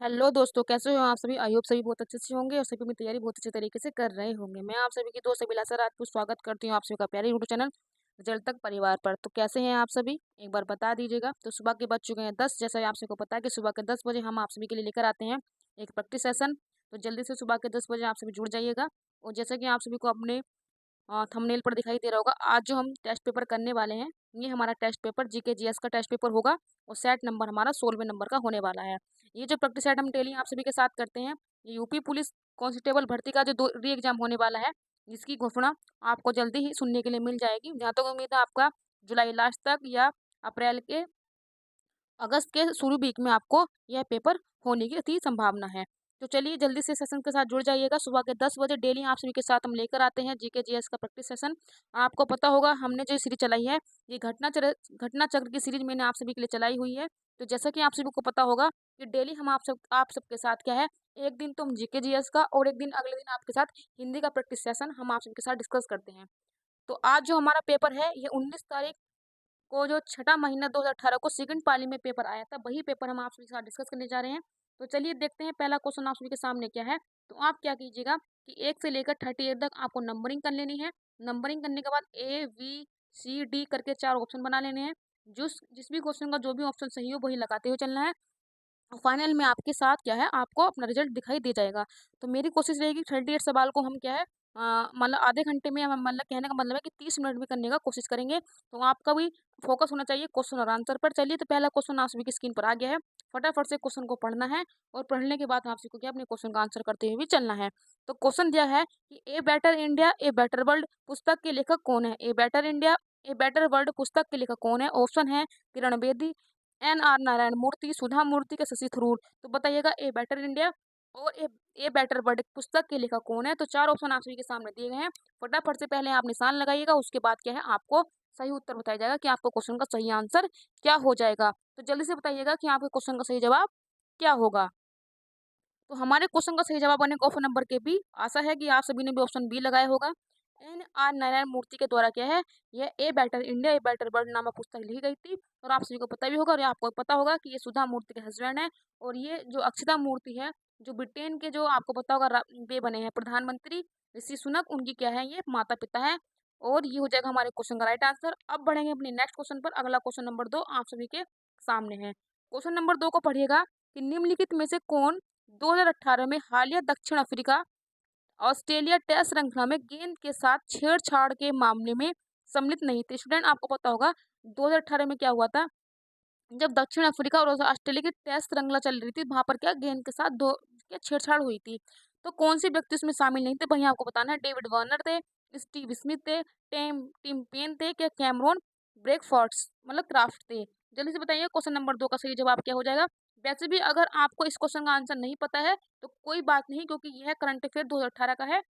Hello दोस्तों, कैसे हो आप सभी। आई होप सभी बहुत अच्छे से होंगे और सभी अपनी तैयारी बहुत अच्छे तरीके से कर रहे होंगे। मैं आप सभी की दोस्त अभिलाषा राजपूत स्वागत करती हूँ आप सभी का प्यारे यूट्यूब चैनल रिजल्ट तक परिवार पर। तो कैसे हैं आप सभी, एक बार बता दीजिएगा। तो सुबह के बज चुके हैं 10। जैसा आप सभी को पता है कि सुबह के 10 बजे हम आप सभी के लिए लेकर आते हैं एक प्रैक्टिस सेशन। तो जल्दी से सुबह के 10 बजे आप सभी जुड़ जाइएगा। और जैसा कि आप सभी को अपने थंबनेल पर दिखाई दे रहा होगा, आज जो हम टेस्ट पेपर करने वाले हैं, ये हमारा टेस्ट पेपर जीके जीएस का टेस्ट पेपर होगा। और सेट नंबर हमारा 16वें नंबर का होने वाला है। ये जो प्रैक्टिस सेट हम डेली आप सभी के साथ करते हैं, ये यूपी पुलिस कांस्टेबल भर्ती का जो दो री एग्जाम होने वाला है, जिसकी घोषणा आपको जल्दी ही सुनने के लिए मिल जाएगी। जहाँ तक उम्मीद है आपका जुलाई लास्ट तक या अप्रैल के अगस्त के शुरू वीक में आपको यह पेपर होने की अति संभावना है। तो चलिए जल्दी से सेशन के साथ जुड़ जाइएगा। सुबह के 10 बजे डेली आप सभी के साथ हम लेकर आते हैं जीके जीएस का प्रैक्टिस सेशन। आपको पता होगा हमने जो सीरीज चलाई है, ये घटना चक्र की सीरीज मैंने आप सभी के लिए चलाई हुई है। तो जैसा कि आप सभी को पता होगा कि डेली हम आप सबके साथ क्या है, एक दिन तो हम जीके जीएस का और एक दिन अगले दिन आपके साथ हिंदी का प्रैक्टिस सेशन हम आप सबके साथ डिस्कस करते हैं। तो आज जो हमारा पेपर है, ये 19 तारीख को जो छठा महीना 2018 को सेकंड पाली में पेपर आया था, वही पेपर हम आप सभी के साथ डिस्कस करने जा रहे हैं। तो चलिए देखते हैं पहला क्वेश्चन आप सभी के सामने क्या है। तो आप क्या कीजिएगा कि 1 से लेकर 38 तक आपको नंबरिंग कर लेनी है। नंबरिंग करने के बाद ए बी सी डी करके 4 ऑप्शन बना लेने हैं। जिस भी क्वेश्चन का जो भी ऑप्शन सही हो वही लगाते हुए चलना है। फाइनल में आपके साथ क्या है, आपको अपना रिजल्ट दिखाई दे जाएगा। तो मेरी कोशिश रहेगी 38 सवाल को हम क्या है, मतलब आधे घंटे में, मतलब कहने का मतलब है कि 30 मिनट में करने का कोशिश करेंगे। तो आपका भी फोकस होना चाहिए क्वेश्चन और आंसर पर। चलिए तो पहला क्वेश्चन आप सभी की स्क्रीन पर आ गया है। फटाफट से क्वेश्चन को पढ़ना है और पढ़ने के बाद आप सभी को क्या अपने क्वेश्चन का आंसर करते हुए भी चलना है। तो क्वेश्चन दिया है कि a better India a better world पुस्तक के लेखक कौन है। A better India a better world पुस्तक के लेखक कौन है। ऑप्शन है किरण बेदी, एन आर नारायण मूर्ति, सुधा मूर्ति के शशि थरूर। तो बताइएगा ए बेटर इंडिया और ए बेटर वर्ल्ड पुस्तक के लेखक कौन है। तो 4 ऑप्शन आप सभी के सामने दिए गए हैं। फटाफट से पहले आप निशान लगाइएगा, उसके बाद क्या है आपको सही उत्तर बताया जाएगा कि आपको क्वेश्चन का सही आंसर क्या हो जाएगा। तो जल्दी से बताइएगा कि आपके क्वेश्चन का सही जवाब क्या होगा। तो हमारे क्वेश्चन का सही जवाब आने का ऑप्शन नंबर के बी। आशा है कि आप सभी ने भी ऑप्शन बी लगाया होगा। एन आर नारायण मूर्ति के द्वारा क्या है, यह a better India a better world नामक पुस्तक लिखी गई थी। और आप सभी को पता भी होगा और आपको पता होगा कि ये सुधा मूर्ति के हस्बैंड है। और ये जो अक्षता मूर्ति है, जो ब्रिटेन के, जो आपको पता होगा वे बने हैं प्रधानमंत्री ऋषि सुनक, उनकी क्या है, ये माता पिता है। और ये हो जाएगा हमारे क्वेश्चन का राइट आंसर। अब बढ़ेंगे अपने नेक्स्ट क्वेश्चन पर। अगला क्वेश्चन नंबर 2 आप सभी के सामने है। क्वेश्चन नंबर 2 को पढ़िएगा कि निम्नलिखित में से कौन 2018 में हालिया दक्षिण अफ्रीका ऑस्ट्रेलिया टेस्ट श्रृंखला में गेंद के साथ छेड़छाड़ के मामले में सम्मिलित नहीं थे। स्टूडेंट आपको पता होगा 2018 में क्या हुआ था, जब दक्षिण अफ्रीका और ऑस्ट्रेलिया की टेस्ट श्रृंखला चल रही थी, वहां पर क्या गेंद के साथ दो क्या छेड़छाड़ हुई थी। तो कौन से व्यक्ति उसमें शामिल नहीं थे, वही आपको बताना है। डेविड वार्नर थे, स्टीव स्मिथ थे, टिम पेन थे, क्या कैमरॉन ब्रेकफॉर्ड्स मतलब क्राफ्ट थे। जल्दी से बताइए क्वेश्चन नंबर 2 का सही जवाब क्या हो जाएगा। वैसे भी अगर आपको इस क्वेश्चन का आंसर नहीं पता है तो कोई बात नहीं, क्योंकि यह करंट अफेयर 2018 का है।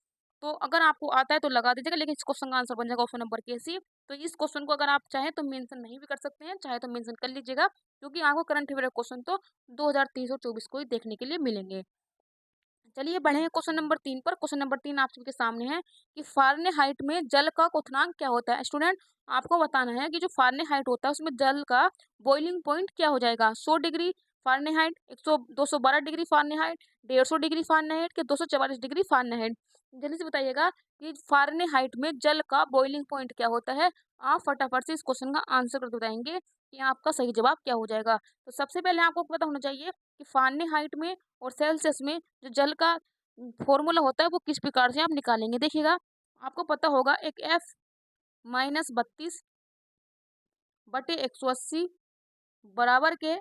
तो अगर आपको आता है तो लगा दीजिएगा, लेकिन इस क्वेश्चन का आंसर बन जाएगा ऑप्शन नंबर के सी। तो इस क्वेश्चन को अगर आप चाहें तो मेंशन नहीं भी कर सकते हैं, चाहे तो मेंशन कर लीजिएगा, क्योंकि आपको करंट अफेयर क्वेश्चन तो 2023-24 को ही देखने के लिए मिलेंगे। चलिए बढ़े क्वेश्चन नंबर 3 पर। क्वेश्चन नंबर 3 आप सबके सामने है कि फारेनहाइट में जल का क्वथनांक क्या होता है। स्टूडेंट आपको बताना है कि जो फारेनहाइट होता है उसमें जल का बॉइलिंग पॉइंट क्या हो जाएगा। 100 degree Fahrenheit, 100 212 degree Fahrenheit, 150 degree Fahrenheit के 244 डिग्री फारेनहाइट। जल्दी से बताइएगा कि फारेनहाइट में जल का बॉइलिंग पॉइंट क्या होता है। आप फटाफट से इस क्वेश्चन का आंसर करके बताएंगे कि आपका सही जवाब क्या हो जाएगा। तो सबसे पहले आपको पता होना चाहिए कि फारेनहाइट में और सेल्सियस में जो जल का फॉर्मूला होता है वो किस प्रकार से आप निकालेंगे। देखिएगा आपको पता होगा एक F-32/180 बराबर के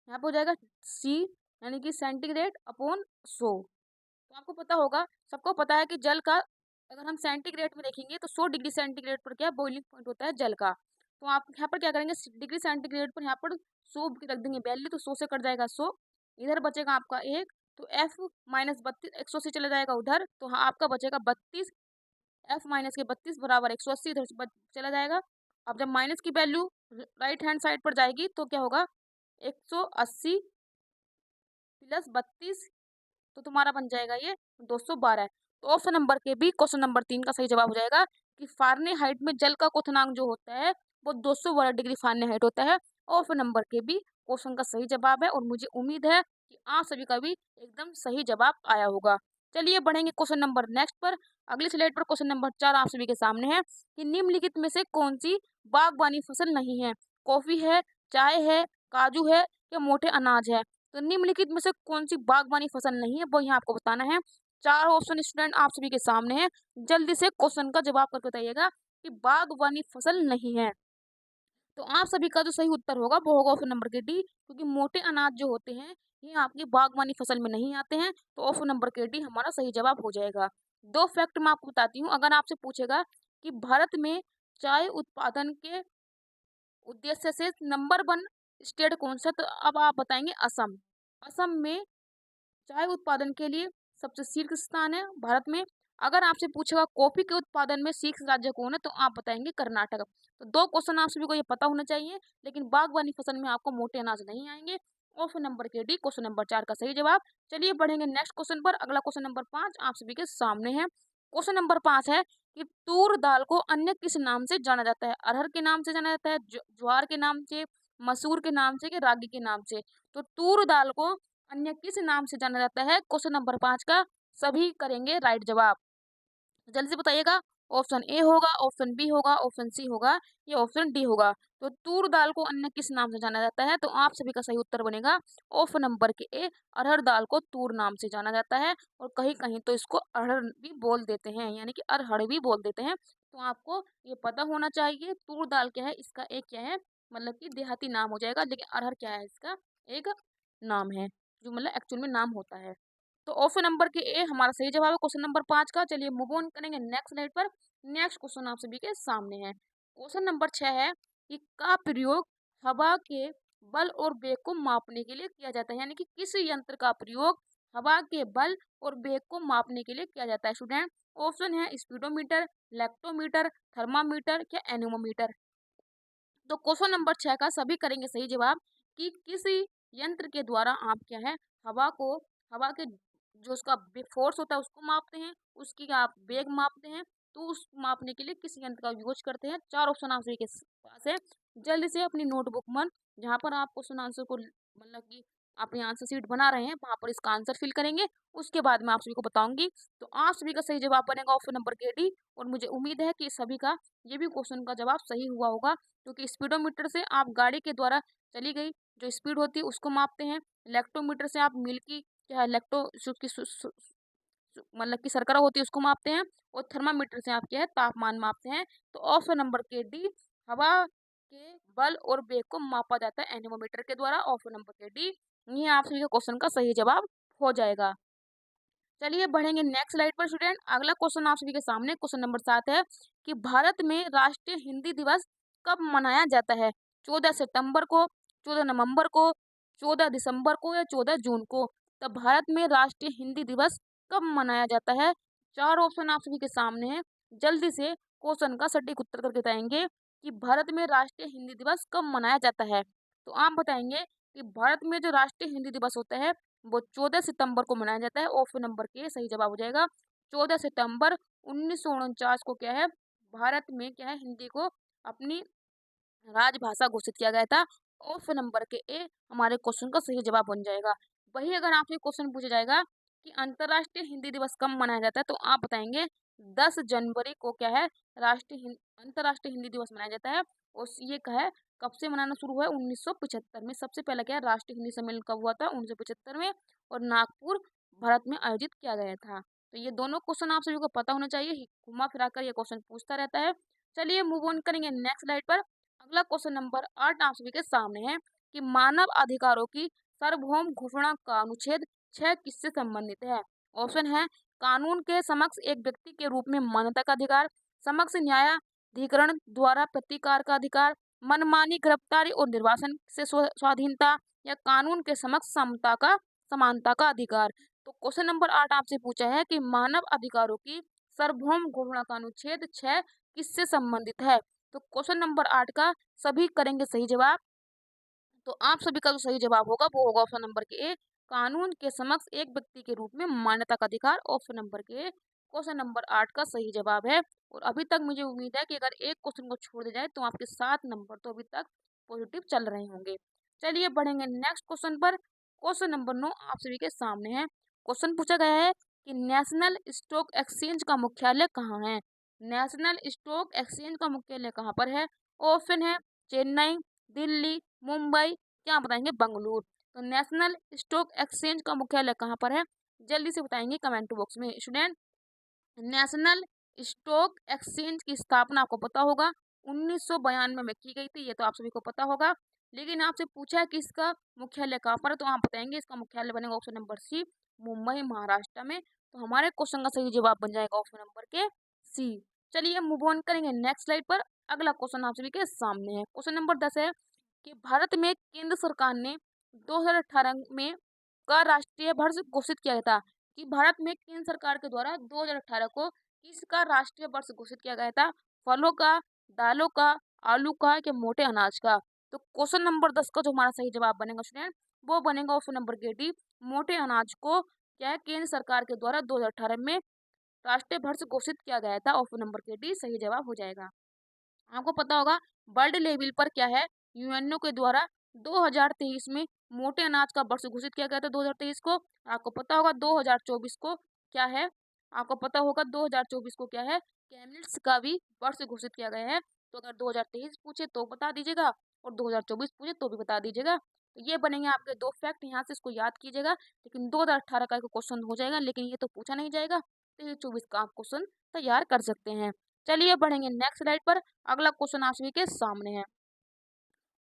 यहाँ पे हो जाएगा C, यानी कि सेंटीग्रेड अपॉन 100। तो आपको पता होगा, सबको पता है कि जल का अगर हम सेंटीग्रेड में देखेंगे तो 100 डिग्री सेंटीग्रेड पर क्या बॉइलिंग पॉइंट होता है जल का। तो आप यहाँ पर क्या करेंगे, डिग्री सेंटीग्रेड पर यहाँ पर 100 रख देंगे वैल्यू, तो 100 से कट जाएगा 100, इधर बचेगा आपका 1। तो F-32 180 चला जाएगा उधर, तो हाँ आपका बचेगा 32। F-32 बराबर 180 इधर से चला जाएगा। अब जब माइनस की वैल्यू राइट हैंड साइड पर जाएगी तो क्या होगा, 180 प्लस 32, तो तुम्हारा बन जाएगा ये 212। तो ऑप्शन नंबर के भी क्वेश्चन नंबर 3 का सही जवाब हो जाएगा कि फारेनहाइट में जल का क्वथनांक जो होता है वो 212 डिग्री फारेनहाइट होता है। ऑप्शन नंबर के भी क्वेश्चन का सही जवाब है। और मुझे उम्मीद है कि आप सभी का भी एकदम सही जवाब आया होगा। चलिए बढ़ेंगे क्वेश्चन नंबर नेक्स्ट पर। अगली स्लाइड पर क्वेश्चन नंबर 4 आप सभी के सामने है कि निम्नलिखित में से कौन सी बागवानी फसल नहीं है? कॉफी है, चाय है, काजू है या मोटे अनाज है? तो निम्नलिखित में से कौन सी बागवानी फसल नहीं है वो यहाँ आपको बताना है। 4 ऑप्शन स्टूडेंट आप सभी के सामने है। जल्दी से क्वेश्चन का जवाब करके बताइएगा कि बागवानी फसल नहीं है। तो आप सभी का जो सही उत्तर होगा वो होगा ऑप्शन नंबर के डी, क्योंकि मोटे अनाज जो होते हैं ये आपकी बागवानी फसल में नहीं आते हैं। तो ऑप्शन नंबर के डी हमारा सही जवाब हो जाएगा। दो फैक्ट मैं आपको बताती हूँ। अगर आपसे पूछेगा कि भारत में चाय उत्पादन के उद्देश्य से नंबर 1 स्टेट कौन सा, तो अब आप बताएंगे असम। असम में चाय उत्पादन के लिए सबसे शीर्ष स्थान है भारत में। अगर आपसे पूछेगा कॉफी के उत्पादन में शीर्ष राज्य कौन है, तो आप बताएंगे कर्नाटक। तो दो क्वेश्चन आप सभी को ये पता होना चाहिए, लेकिन बागवानी फसल में आपको मोटे अनाज नहीं आएंगे। ऑप्शन नंबर के डी क्वेश्चन नंबर 4 का सही जवाब। चलिए बढ़ेंगे नेक्स्ट क्वेश्चन पर। अगला क्वेश्चन नंबर 5 आप सभी के सामने है। क्वेश्चन नंबर 5 है कि तूर दाल को अन्य किस नाम से जाना जाता है? अरहर के नाम से जाना जाता है, ज्वार के नाम से, मसूर के नाम से, कि रागी के नाम से? तो तूर दाल को अन्य किस नाम से जाना जाता है? क्वेश्चन नंबर 5 का सभी करेंगे राइट जवाब। जल्दी से बताइएगा। ऑप्शन ए होगा, ऑप्शन बी होगा, ऑप्शन सी होगा या ऑप्शन डी होगा? तो तूर दाल को अन्य किस नाम से जाना जाता है? तो आप सभी का सही उत्तर बनेगा ऑप्शन नंबर के ए, अरहर दाल को तूर नाम से जाना जाता है। और कहीं कहीं तो इसको अरहर भी बोल देते हैं, यानी कि अरहर भी बोल देते हैं। तो आपको ये पता होना चाहिए तूर दाल क्या है, इसका एक क्या है, मतलब कि देहाती नाम हो जाएगा, लेकिन अरहर क्या है, इसका एक नाम है, जो मतलब एक्चुअल में नाम होता है। तो ऑप्शन नंबर के ए हमारा सही जवाब है क्वेश्चन नंबर 5 का। चलिए मूव ऑन करेंगे नेक्स्ट स्लाइड पर। नेक्स्ट क्वेश्चन आप सभी के सामने है। क्वेश्चन नंबर 6 है कि का प्रयोग हवा के बल और वेग को मापने के लिए किया जाता है, यानी कि किस यंत्र का प्रयोग हवा के बल और वेग को मापने के लिए किया जाता है स्टूडेंट? ऑप्शन है स्पीडोमीटर, लेक्टोमीटर, थर्मामीटर या एनीमोमीटर? तो क्वेश्चन नंबर 6 का सभी करेंगे सही जवाब कि किसी यंत्र के द्वारा आप क्या है, हवा को, हवा के जो उसका फोर्स होता है उसको मापते हैं, उसकी आप वेग मापते हैं। तो उस मापने के लिए किस यंत्र का यूज करते हैं? 4 ऑप्शन आप सभी के पास है। जल्दी से अपनी नोटबुक में जहाँ पर आप क्वेश्चन आंसर को मतलब कि अपनी आंसर शीट बना रहे हैं वहां पर इसका आंसर फिल करेंगे। उसके बाद मैं आप सभी को बताऊंगी। तो आप सभी का सही जवाब बनेगा ऑप्शन नंबर के डी। और मुझे उम्मीद है कि सभी का ये भी क्वेश्चन का जवाब सही हुआ होगा, क्योंकि स्पीडोमीटर से आप गाड़ी के द्वारा चली गई जो स्पीड होती है उसको मापते हैं। लेक्टोमीटर से आप मिल्क की क्या है, लेक्टो मतलब कि शर्करा होती है उसको मापते हैं। और थर्मामीटर से आप क्या है, तापमान मापते हैं। तो ऑप्शन नंबर के डी, हवा के बल और वेग को मापा जाता है एनीमोमीटर के द्वारा। ऑप्शन नंबर के डी ये आप सभी के क्वेश्चन का सही जवाब हो जाएगा। चलिए बढ़ेंगे नेक्स्ट स्लाइड पर स्टूडेंट। अगला क्वेश्चन आप सभी के सामने क्वेश्चन नंबर 7 है कि भारत में राष्ट्रीय हिंदी दिवस कब मनाया जाता है? 14 सितंबर को, 14 नवंबर को, 14 दिसंबर को या 14 जून को? तब भारत में राष्ट्रीय हिंदी दिवस कब मनाया जाता है? 4 ऑप्शन आप सभी के सामने है। जल्दी से क्वेश्चन का सटीक उत्तर करके बताएंगे कि भारत में राष्ट्रीय हिंदी दिवस कब मनाया जाता है। तो आप बताएंगे कि भारत में जो राष्ट्रीय हिंदी दिवस होता है वो 14 सितंबर को मनाया जाता है। ऑप्शन नंबर के सही जवाब हो जाएगा। 14 सितंबर 1949 को क्या है, भारत में क्या है, हिंदी को अपनी राजभाषा घोषित किया गया था। ऑप्शन नंबर के ए हमारे क्वेश्चन का सही जवाब बन जाएगा। वही अगर आपसे क्वेश्चन पूछा जाएगा कि अंतर्राष्ट्रीय हिंदी दिवस कब मनाया जाता है, तो आप बताएंगे 10 जनवरी को क्या है, अंतर्राष्ट्रीय हिंदी दिवस मनाया जाता है। और ये क्या है, कब से मनाना शुरू हुआ है? 1975 में। सबसे पहला क्या है, राष्ट्रीय हिंदी सम्मेलन कब हुआ था? 1975 में। और नागपुर भारत में आयोजित किया गया था। तो ये दोनों क्वेश्चन आप सभी को पता होना चाहिए। घुमा फिरा कर ये क्वेश्चन पूछता रहता है। चलिए मूव ऑन करेंगे नेक्स्ट स्लाइड पर। अगला क्वेश्चन नंबर 8 आप सभी के सामने है कि मानव अधिकारों की सार्वभौम घोषणा का अनुच्छेद 6 किससे संबंधित है? ऑप्शन है कानून के समक्ष एक व्यक्ति के रूप में मान्यता का अधिकार, समक्ष न्यायाधिकरण द्वारा प्रतिकार का अधिकार, मनमानी गिरफ्तारी और निर्वासन से स्वाधीनता, या कानून के समक्ष समानता का अधिकार। तो क्वेश्चन नंबर 8 आपसे पूछा है कि मानव अधिकारों की सार्वभौम घोषणा का अनुच्छेद 6 किससे संबंधित है? तो क्वेश्चन नंबर 8 का सभी करेंगे सही जवाब। तो आप सभी का जो सही जवाब होगा वो होगा ऑप्शन नंबर के ए, कानून के समक्ष एक व्यक्ति के रूप में मान्यता का अधिकार। ऑप्शन नंबर के ए क्वेश्चन नंबर 8 का सही जवाब है। और अभी तक मुझे उम्मीद है कि अगर एक क्वेश्चन को छोड़ दिया जाए तो आपके 7 नंबर तो अभी तक पॉजिटिव चल रहे होंगे। चलिए बढ़ेंगे नेक्स्ट क्वेश्चन पर। क्वेश्चन नंबर 9 आप सभी के सामने है। क्वेश्चन पूछा गया है कि नेशनल स्टॉक एक्सचेंज का मुख्यालय कहाँ है। नेशनल स्टॉक एक्सचेंज का मुख्यालय कहाँ पर है। ऑप्शन है चेन्नई, दिल्ली, मुंबई, क्या बताएंगे बंगलुरु। तो नेशनल स्टॉक एक्सचेंज का मुख्यालय कहाँ पर है, जल्दी से बताएंगे कमेंट बॉक्स में। स्टूडेंट, नेशनल स्टॉक एक्सचेंज की स्थापना आपको पता होगा 1992 में की गई थी, ये तो आप सभी को पता होगा। लेकिन आपसे पूछा है कि इसका मुख्यालय कहाँ पर है, तो आप बताएंगे इसका मुख्यालय बनेगा option number C, Mumbai Maharashtra में। तो हमारे क्वेश्चन का सही जवाब बन जाएगा ऑप्शन नंबर के सी। चलिए मूव ऑन करेंगे नेक्स्ट स्लाइड पर। अगला क्वेश्चन आप सभी के सामने है। क्वेश्चन नंबर 10 है कि भारत में केंद्र सरकार ने 2018 में का राष्ट्रीय वर्ष घोषित किया था। कि भारत में केंद्र सरकार के द्वारा 2018 को किसका राष्ट्रीय वर्ष घोषित किया गया था। फलों का, दालों का, आलू का, के मोटे अनाज का। तो क्वेश्चन नंबर 10 का जो हमारा सही जवाब बनेगा स्टूडेंट, वो बनेगा ऑप्शन नंबर के डी, मोटे अनाज को क्या है केंद्र सरकार के द्वारा 2018 में राष्ट्रीय वर्ष घोषित किया गया था। ऑप्शन नंबर के डी सही जवाब हो जाएगा। आपको पता होगा वर्ल्ड लेवल पर क्या है, यूएनओ के द्वारा 2023 में मोटे अनाज का वर्ष घोषित किया गया था 2023 को। आपको पता होगा 2024 को क्या है, आपको पता होगा 2024 को क्या है, कैमलिट्स का भी वर्ष घोषित किया गया है। तो अगर 2023 पूछे तो बता दीजिएगा और 2024 पूछे तो भी बता दीजिएगा। तो ये बनेंगे आपके दो फैक्ट, यहाँ से इसको याद कीजिएगा। लेकिन 2018 का क्वेश्चन हो जाएगा, लेकिन ये तो पूछा नहीं जाएगा। तो ये 24 का आप क्वेश्चन तैयार कर सकते हैं। चलिए बढ़ेंगे नेक्स्ट स्लाइड पर। अगला क्वेश्चन आप सभी के सामने है।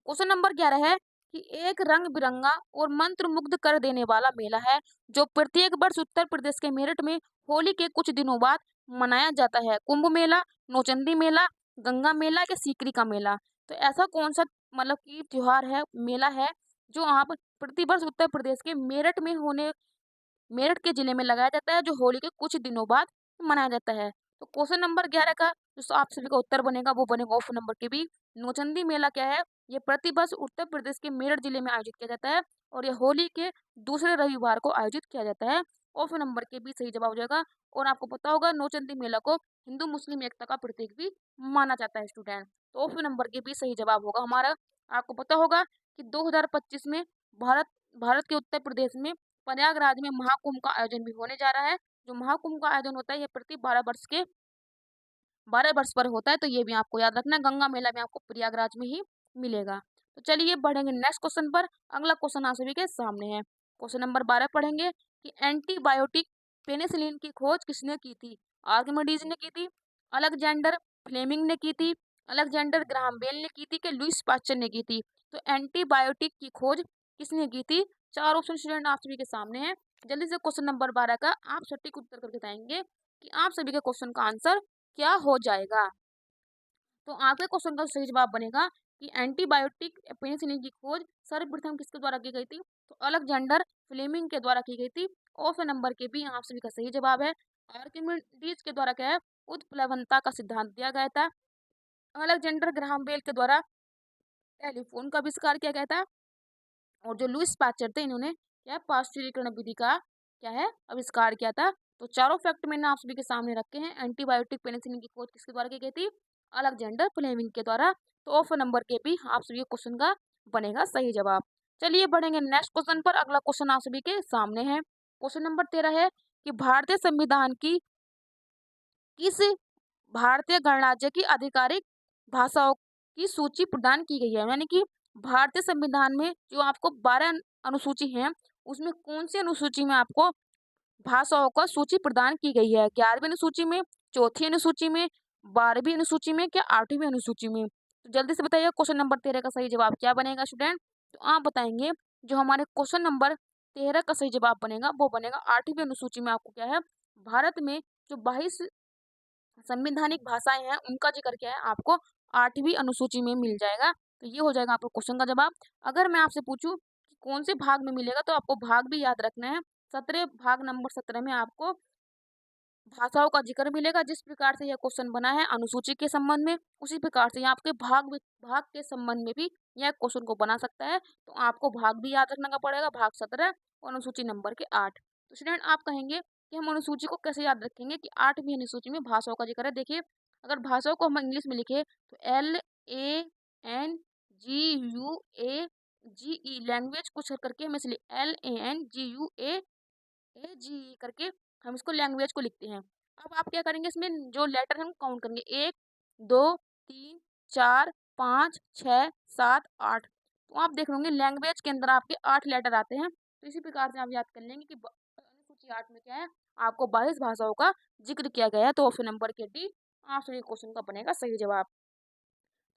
क्वेश्चन नंबर 11 है कि एक रंग बिरंगा और मंत्र मुग्ध कर देने वाला मेला है जो प्रत्येक वर्ष उत्तर प्रदेश के मेरठ में होली के कुछ दिनों बाद मनाया जाता है। कुंभ मेला, नौचंदी मेला, गंगा मेला या सीकरी का मेला। तो ऐसा कौन सा मतलब कि त्योहार है, मेला है, जो आप प्रतिवर्ष उत्तर प्रदेश के मेरठ के जिले में लगाया जाता है, जो होली के कुछ दिनों बाद मनाया जाता है। तो क्वेश्चन नंबर 11 का जो आप सभी का उत्तर बनेगा वो बनेगा ऑप्शन नंबर के बी, नौचंदी मेला क्या है, ये प्रतिवर्ष उत्तर प्रदेश के मेरठ जिले में आयोजित किया जाता है और यह होली के दूसरे रविवार को आयोजित किया जाता है। ऑप्शन नंबर के बी सही जवाब हो जाएगा। और आपको पता होगा नौचंदी मेला को हिंदू मुस्लिम एकता का प्रतीक भी माना जाता है स्टूडेंट। तो ऑप्शन नंबर के बी सही जवाब होगा हमारा। आपको पता होगा कि 2025 में भारत भारत के उत्तर प्रदेश में प्रयागराज में महाकुंभ का आयोजन भी होने जा रहा है। जो महाकुंभ का आयोजन होता है ये प्रति 12 वर्ष पर होता है। तो ये भी आपको याद रखना है। गंगा मेला भी आपको प्रयागराज में ही मिलेगा। तो चलिए बढ़ेंगे नेक्स्ट क्वेश्चन पर। अगला क्वेश्चन आप सभी के सामने है। क्वेश्चन नंबर 12 पढ़ेंगे कि एंटीबायोटिक पेनिसिलिन की खोज किसने की थी। आर्किमिडीज ने की थी, अलेक्जेंडर फ्लेमिंग ने की थी, अलेक्जेंडर ग्राहम बेल ने की थी, कि लुईस पास्चर ने की थी। तो एंटीबायोटिक की खोज किसने की थी। चार ऑप्शन स्टूडेंट आप सभी के सामने है। जल्दी से क्वेश्चन नंबर 12 का आप सटीक उत्तर करके बताएंगे कि आप सभी के क्वेश्चन का आंसर क्या हो जाएगा। तो आपके क्वेश्चन का सही जवाब बनेगा कि एंटीबायोटिक पेनिसिलिन की खोज सर्वप्रथम किसके द्वारा की गई थी। तो अलेक्जेंडर फ्लेमिंग के द्वारा की गई थी। ऑप्शन नंबर के भी आप सभी का सही जवाब है। आर्किमिडीज के द्वारा क्या है, उत्प्लवनता का सिद्धांत दिया गया था। अलेक्जेंडर ग्राहम बेल के द्वारा टेलीफोन का आविष्कार किया गया था। और जो लुईस पाश्चर थे इन्होंने क्या पाश्चुरीकरण विधि का क्या है आविष्कार किया था। तो चारों फैक्ट मैंने आप सभी के सामने रखे हैं। एंटीबायोटिक पेनिसिलिन की खोज किसके द्वारा की गई थी, अलेक्जेंडर फ्लेमिंग के द्वारा। तो ऑप्शन नंबर के भी आप सभी क्वेश्चन का बनेगा सही जवाब। चलिए बढ़ेंगे नेक्स्ट क्वेश्चन पर। अगला क्वेश्चन आप सभी के सामने है। क्वेश्चन नंबर 13 है कि भारतीय संविधान की किस भारतीय गणराज्य की आधिकारिक भाषाओं की सूची प्रदान की गई है। यानी कि भारतीय संविधान में जो आपको 12 अनुसूची हैं, उसमें कौन सी अनुसूची में आपको भाषाओं का सूची प्रदान की गई है। 11वीं अनुसूची में, चौथी अनुसूची में, 12वीं अनुसूची में, क्या 8वीं अनुसूची में। तो जल्दी से बताइए क्वेश्चन नंबर 13 का सही जवाब क्या बनेगा स्टूडेंट। तो आप बताएंगे जो हमारे क्वेश्चन नंबर 13 का सही जवाब बनेगा वो बनेगा 8वीं अनुसूची में। आपको क्या है, भारत में जो 22 संवैधानिक भाषाएं हैं उनका जिक्र क्या है आपको 8वीं अनुसूची में मिल जाएगा। तो ये हो जाएगा आपको क्वेश्चन का जवाब। अगर मैं आपसे पूछूं कि कौन से भाग में मिलेगा, तो आपको भाग भी याद रखना है। 17 भाग नंबर 17 में आपको भाषाओं का जिक्र मिलेगा। जिस प्रकार से यह क्वेश्चन बना है अनुसूची के संबंध में, उसी प्रकार से आपके भाग के संबंध में भी यह क्वेश्चन को बना सकता है। तो आपको भाग भी याद रखना का पड़ेगा, भाग 17 और अनुसूची नंबर के 8। तो स्टूडेंट आप कहेंगे कि हम अनुसूची को कैसे याद रखेंगे कि 8वीं अनुसूची में भाषाओं का जिक्र है। देखिए अगर भाषाओं को हम इंग्लिश में लिखे तो LANGUAGE LANGUAGE लैंग्वेज कुछ करके हम इसलिए LANGUAGE करके हम इसको लैंग्वेज को लिखते हैं। अब आप क्या करेंगे, इसमें जो लेटर हम काउंट करेंगे 1 2 3 4 5 6 7 8। तो आप देख लोगे लैंग्वेज के अंदर आपके 8 लेटर आते हैं। तो इसी प्रकार से आप याद कर लेंगे कि अनुसूची 8 में क्या है, आपको 22 भाषाओं का जिक्र किया गया है। तो ऑप्शन नंबर के डी आप सभी क्वेश्चन का बनेगा सही जवाब।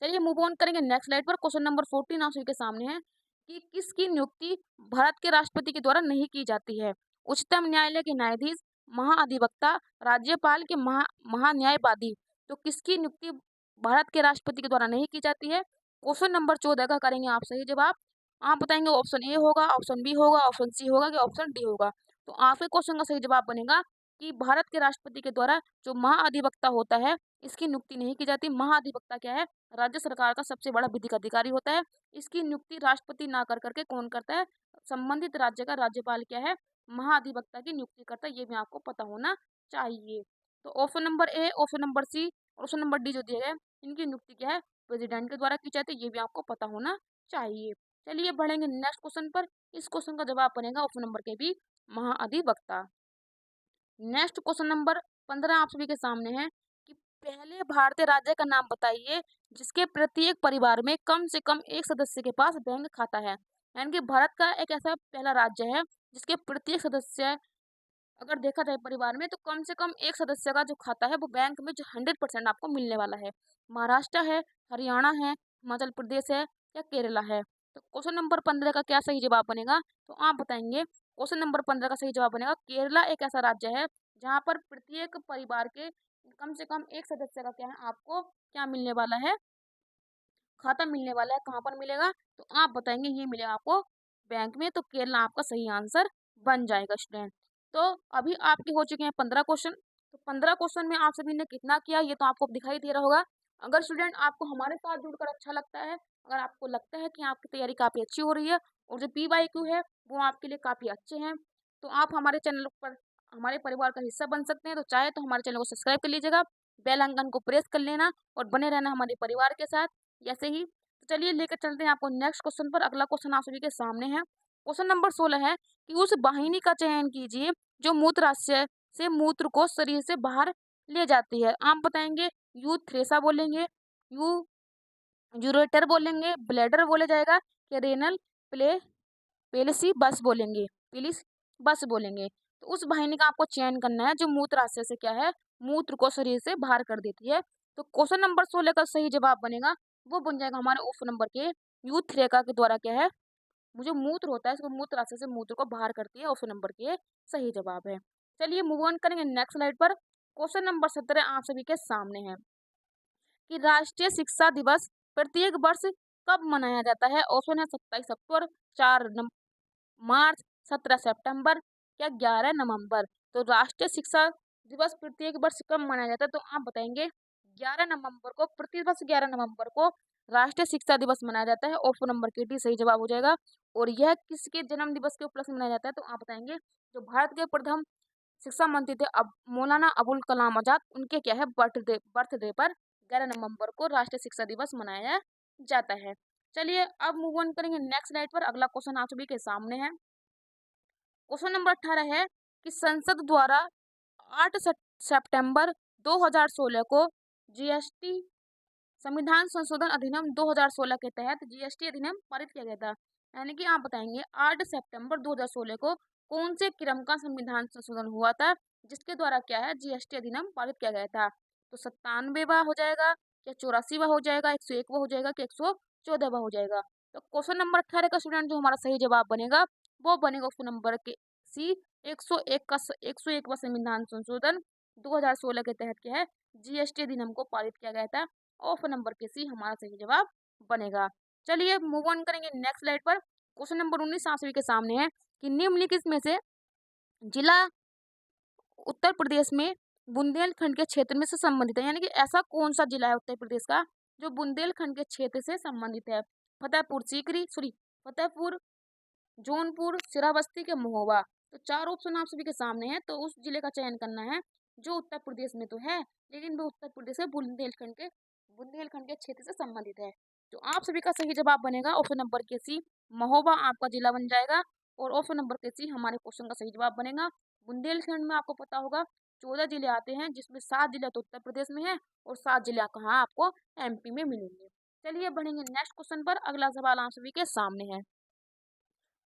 चलिए मूव ऑन करेंगे नेक्स्ट स्लाइड पर। क्वेश्चन नंबर 14 आप सभी के सामने है कि किसकी नियुक्ति भारत के राष्ट्रपति के द्वारा नहीं की जाती है। उच्चतम न्यायालय के न्यायाधीश, महाअधिवक्ता, राज्यपाल के महान्यायवादी। तो किसकी नियुक्ति भारत के राष्ट्रपति के द्वारा नहीं की जाती है। क्वेश्चन नंबर 14 का करेंगे आप सही जवाब। आप बताएंगे ऑप्शन ए होगा, ऑप्शन बी होगा, ऑप्शन सी होगा कि ऑप्शन डी होगा। तो आपके क्वेश्चन का सही जवाब बनेगा कि भारत के राष्ट्रपति के द्वारा जो महाअधिवक्ता होता है इसकी नियुक्ति नहीं की जाती। महाअधिवक्ता क्या है, राज्य सरकार का सबसे बड़ा विधिक अधिकारी होता है। इसकी नियुक्ति राष्ट्रपति ना कर करके कौन करता है, संबंधित राज्य का राज्यपाल क्या है, महाअधिवक्ता की नियुक्ति करता है। ये भी आपको पता होना चाहिए। तो option number A, option number C, option number D जो दिए गए इनकी नियुक्ति क्या है, प्रेसिडेंट के द्वारा की जाती है। ये भी आपको पता होना चाहिए। चलिए बढ़ेंगे नेक्स्ट क्वेश्चन पर। इस क्वेश्चन का जवाब बनेगा ऑप्शन नंबर के भी, महाअधिवक्ता। नेक्स्ट क्वेश्चन नंबर 15 आप सभी के सामने है कि पहले भारतीय राज्य का नाम बताइए जिसके प्रत्येक परिवार में कम से कम एक सदस्य के पास बैंक खाता है। यानी कि भारत का एक ऐसा पहला राज्य है जिसके प्रत्येक सदस्य, अगर देखा जाए परिवार में, तो कम से कम एक सदस्य का जो खाता है वो बैंक में जो 100% आपको मिलने वाला है। महाराष्ट्र है, हरियाणा है, हिमाचल प्रदेश है या केरला है। तो क्वेश्चन नंबर 15 का क्या सही जवाब बनेगा, तो आप बताएंगे क्वेश्चन नंबर 15 का सही जवाब बनेगा केरला एक ऐसा राज्य है जहाँ पर प्रत्येक परिवार के कम से कम एक सदस्य का क्या है, आपको क्या मिलने वाला है, खाता मिलने वाला है। कहाँ पर मिलेगा, तो आप बताएंगे ये मिलेगा आपको बैंक में। तो केरला आपका सही आंसर बन जाएगा स्टूडेंट। तो अभी आपके हो चुके हैं 15 क्वेश्चन। तो 15 क्वेश्चन में आप सभी ने कितना किया ये तो आपको दिखाई दे रहा होगा। अगर स्टूडेंट आपको हमारे साथ जुड़कर अच्छा लगता है, अगर आपको लगता है कि आपकी तैयारी काफ़ी अच्छी हो रही है और जो PYQ है वो आपके लिए काफ़ी अच्छे हैं, तो आप हमारे चैनल पर हमारे परिवार का हिस्सा बन सकते हैं। तो चाहे तो हमारे चैनल को सब्सक्राइब कर लीजिएगा, बेल आइकन को प्रेस कर लेना और बने रहना हमारे परिवार के साथ जैसे ही। तो चलिए लेकर चलते हैं आपको नेक्स्ट क्वेश्चन पर। अगला क्वेश्चन आप सभी के सामने है। क्वेश्चन नंबर 16 है कि उस वाहिनी का चयन कीजिए जो मूत्राशय से मूत्र को शरीर से बाहर ले जाती है। आप बताएंगे यूथ्रेसा बोलेंगे, यूरेटर बोलेंगे, ब्लैडर बोले जाएगा या रेनल प्ले पेलिसी बस बोलेंगे, पेलिस बस बोलेंगे। तो उस वाहिनी का आपको चयन करना है जो मूत्राशय से क्या है, मूत्र को शरीर से बाहर कर देती है। तो क्वेश्चन नंबर 16 का सही जवाब बनेगा वो बन जाएगा हमारे ऑप्शन नंबर के यूथ्रेका के द्वारा क्या है, जो मूत्र होता है इसको मूत्राशय से मूत्र को बाहर करती है। ऑप्शन नंबर के सही जवाब है। चलिए मूव ऑन करेंगे नेक्स्ट स्लाइड पर। क्वेश्चन नंबर 17 आप सभी के सामने है कि राष्ट्रीय शिक्षा दिवस प्रत्येक वर्ष कब मनाया जाता है। ऑप्शन है 27 अक्टूबर, 4 मार्च, 17 सितंबर या 11 नवंबर। तो राष्ट्रीय शिक्षा दिवस प्रत्येक वर्ष कब मनाया जाता है, तो आप बताएंगे 11 नवंबर को, प्रति वर्ष 11 नवंबर को राष्ट्रीय शिक्षा दिवस मनाया जाता है। ऑप्शन नंबर के डी सही जवाब हो जाएगा। और यह किसके जन्म दिवस के उपलक्ष्य में मनाया जाता है, तो आप बताएंगे जो भारत के प्रथम शिक्षा मंत्री थे अब मौलाना अबुल कलाम आजाद, उनके क्या है बर्थडे पर 11 नवंबर को राष्ट्रीय शिक्षा दिवस मनाया जाता है। चलिए अब मूव ऑन करेंगे नेक्स्ट स्लाइड पर। अगला क्वेश्चन आप सभी के सामने है। क्वेश्चन नंबर 18 है कि संसद द्वारा 8 सितंबर 2016 को जीएसटी संविधान संशोधन अधिनियम 2016 के तहत जीएसटी अधिनियम पारित किया गया था। यानी कि आप बताएंगे 8 सितंबर 2016 को कौन से क्रम का संविधान संशोधन हुआ था जिसके द्वारा क्या है जीएसटी अधिनियम पारित किया गया था। तो 97वां हो जाएगा या 84वां हो जाएगा, 101वां हो जाएगा कि 114वां हो जाएगा। तो क्वेश्चन नंबर 18 का स्टूडेंट जो हमारा सही जवाब बनेगा वो बनेगा ऑप्शन नंबर के सी, 101वां संविधान संशोधन 2016 के तहत क्या है जीएसटी अधिनियम को पारित किया गया था। ऑप्शन नंबर के सी हमारा सही जवाब बनेगा। चलिए मूव ऑन करेंगे नेक्स्ट स्लाइड पर। क्वेश्चन नंबर 19 आप सभी के सामने है कि निम्नलिखित में से जिला उत्तर प्रदेश में बुंदेलखंड के क्षेत्र में से संबंधित है। यानी कि ऐसा कौन सा जिला है उत्तर प्रदेश का जो बुंदेलखंड के क्षेत्र से संबंधित है। फतेहपुर, जौनपुर, श्रावस्ती के महोबा। तो 4 ऑप्शन आप सभी के सामने हैं। तो उस जिले का चयन करना है जो उत्तर प्रदेश में तो है लेकिन वो उत्तर प्रदेश के बुंदेलखंड के क्षेत्र से संबंधित है। तो आप सभी का सही जवाब बनेगा ऑप्शन नंबर के सी, महोबा आपका जिला बन जाएगा और ऑप्शन नंबर के सी हमारे क्वेश्चन का सही जवाब बनेगा। बुंदेलखंड में आपको पता होगा 14 जिले आते हैं, जिसमें 7 जिले तो उत्तर प्रदेश में है और 7 जिले कहाँ आपको एमपी में मिलेंगे। चलिए बढ़ेंगे नेक्स्ट क्वेश्चन पर। अगला सवाल आप सभी के सामने है।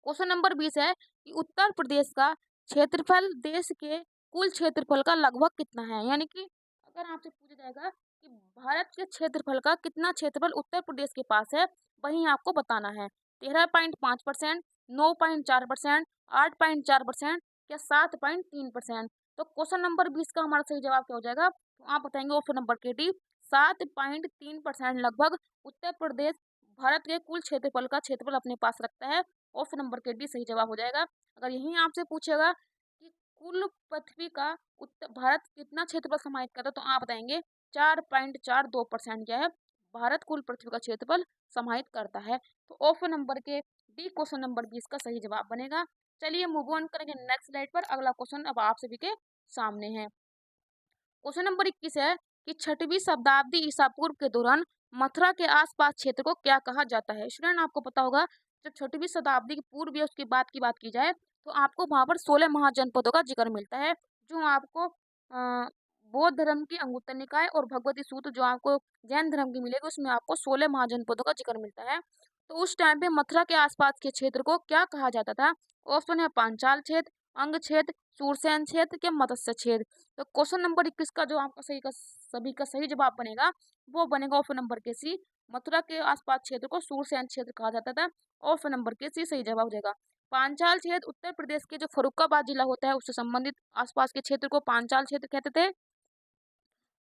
क्वेश्चन नंबर 20 है कि उत्तर प्रदेश का क्षेत्रफल देश के कुल क्षेत्रफल का लगभग कितना है। यानी कि अगर आपसे पूछा जाएगा कि भारत के क्षेत्रफल का कितना क्षेत्रफल उत्तर प्रदेश के पास है, वहीं आपको बताना है। 13.5%, 9.4%, 8.4% या 7.3%। तो क्वेश्चन नंबर 20 का हमारा सही जवाब क्या हो जाएगा, तो आप बताएंगे ऑप्शन नंबर के डी 7.3% लगभग उत्तर प्रदेश भारत के कुल क्षेत्रफल का क्षेत्रफल अपने पास रखता है। ऑप्शन नंबर के डी सही जवाब हो जाएगा। अगर यही आपसे पूछेगा कि कुल पृथ्वी का उत्तर भारत कितना क्षेत्रफल समाहित करता है, तो आप बताएंगे 4.42% क्या है, भारत कुल पृथ्वी का क्षेत्रफल समाहित करता है। तो ऑप्शन नंबर के डी क्वेश्चन नंबर 20 का सही जवाब बनेगा। चलिए मूव ऑन करेंगे नेक्स्ट स्लाइड पर। अगला क्वेश्चन अब आप सभी के सामने है। क्वेश्चन नंबर 21 है कि 6वीं शताब्दी ईसा पूर्व के दौरान मथुरा के आसपास क्षेत्र को क्या कहा जाता है। स्टूडेंट आपको पता होगा जब 6वीं शताब्दी की पूर्व या उसके बाद की बात की जाए तो आपको वहां पर 16 महाजनपदों का जिक्र मिलता है, जो आपको बौद्ध धर्म की अंगुत्तर निकाय और भगवती सूत्र जो आपको जैन धर्म की मिलेगी उसमें आपको 16 महाजनपदों का जिक्र मिलता है। तो उस टाइम पे मथुरा के आसपास के क्षेत्र को क्या कहा जाता था। ऑप्शन है पांचाल क्षेत्र, अंग क्षेत्र, सूरसेन क्षेत्र या मत्स्य क्षेत्र। तो क्वेश्चन नंबर 21 का जो आपका सभी का सही जवाब बनेगा वो बनेगा ऑप्शन नंबर के सी, मथुरा के आसपास क्षेत्र को सूरसेन क्षेत्र कहा जाता था। ऑप्शन नंबर के सी सही जवाब हो जाएगा। पांचाल क्षेत्र उत्तर प्रदेश के जो फरुखाबाद जिला होता है उससे संबंधित आसपास के क्षेत्र को पांचाल क्षेत्र कहते थे।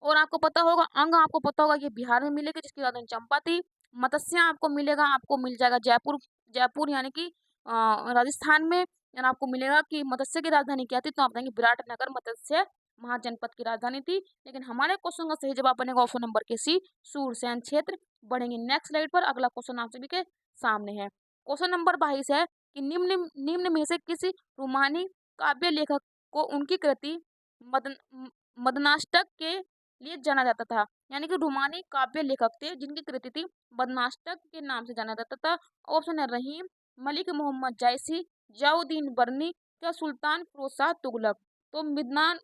और आपको पता होगा अंग आपको पता होगा ये बिहार में मिलेगा जिसकी राजधानी चंपा थी। मत्स्य आपको मिलेगा, आपको मिल जाएगा जयपुर, जयपुर यानी कि राजस्थान में। यानी आपको मिलेगा कि मत्स्य की राजधानी क्या थी, तो आप बताएंगे विराटनगर मत्स्य महाजनपद की राजधानी थी। लेकिन हमारे क्वेश्चन का सही जवाब बनेगा ऑप्शन नंबर के सी, सूरसेन क्षेत्र। बढ़ेंगे नेक्स्ट स्लाइड पर। अगला क्वेश्चन आप सभी के सामने है। क्वेश्चन नंबर 22 है कि निम्न निम्न में से किसी रोमानी काव्य लेखक को उनकी कृति मदन मदनाष्टक के लिए जाना जाता था। यानी कि रूमानी काव्य लेखक थे जिनकी कृति थी बदनाष्टक के नाम से जाना जाता था। ऑप्शन है रहीम, मलिक मोहम्मद जायसी, जयाउद्दीन बर्नी या सुल्तान फिरोज शाह तुगलक। तो मिदनान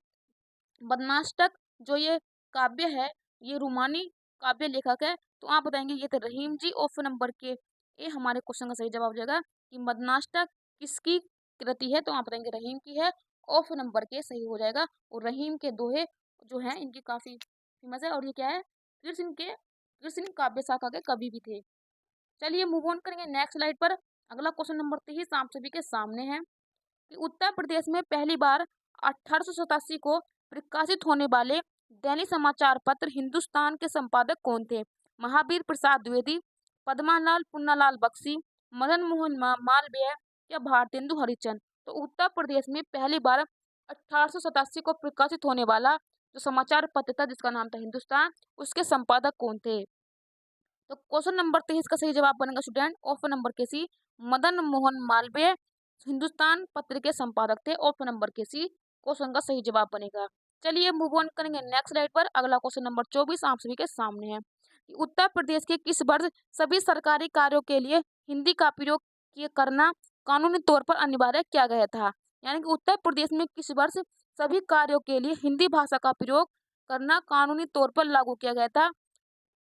बदनाष्टक जो ये काव्य है ये रूमानी काव्य लेखक है, तो आप बताएंगे ये थे रहीम जी। ऑप्शन नंबर के ए हमारे क्वेश्चन का सही जवाब हो जाएगा कि मदनाष्टक किसकी कृति है, तो आप बताएंगे रहीम की है। ऑप्शन नंबर के सही हो जाएगा। और रहीम के दोहे जो हैं इनकी काफी फेमस है और ये क्या है कृष्ण काव्य शाखा के कवि भी थे। चलिए मूव ऑन करेंगे नेक्स्ट स्लाइड पर। अगला क्वेश्चन नंबर 23 आप सभी के सामने है कि उत्तर प्रदेश में पहली बार 1887 को प्रकाशित होने वाले दैनिक समाचार पत्र हिंदुस्तान के संपादक कौन थे। महावीर प्रसाद द्विवेदी, पद्मालाल पुन्नालाल बख्शी, मदन मोहन मालवीय या भारतेंदु हरिश्चंद्र। तो उत्तर प्रदेश में पहली बार 1887 को प्रकाशित होने वाला जो समाचार पत्र था जिसका नाम था हिंदुस्तान, उसके संपादक कौन थे। तो क्वेश्चन नंबर 23 का सही जवाब बनेगा स्टूडेंट ऑप्शन नंबर के सी, मदन मोहन मालवीय हिंदुस्तान पत्र के संपादक थे। ऑप्शन नंबर के सी क्वेश्चन का सही जवाब बनेगा। चलिए मूव ऑन करेंगे नेक्स्ट स्लाइड पर। अगला क्वेश्चन नंबर 24 आप सभी के सामने है कि उत्तर प्रदेश के किस वर्ष सभी सरकारी कार्यों के लिए हिंदी का प्रयोग करना कानूनी तौर पर अनिवार्य किया गया था। यानी कि उत्तर प्रदेश में किस वर्ष सभी कार्यों के लिए हिंदी भाषा का प्रयोग करना कानूनी तौर पर लागू किया गया था।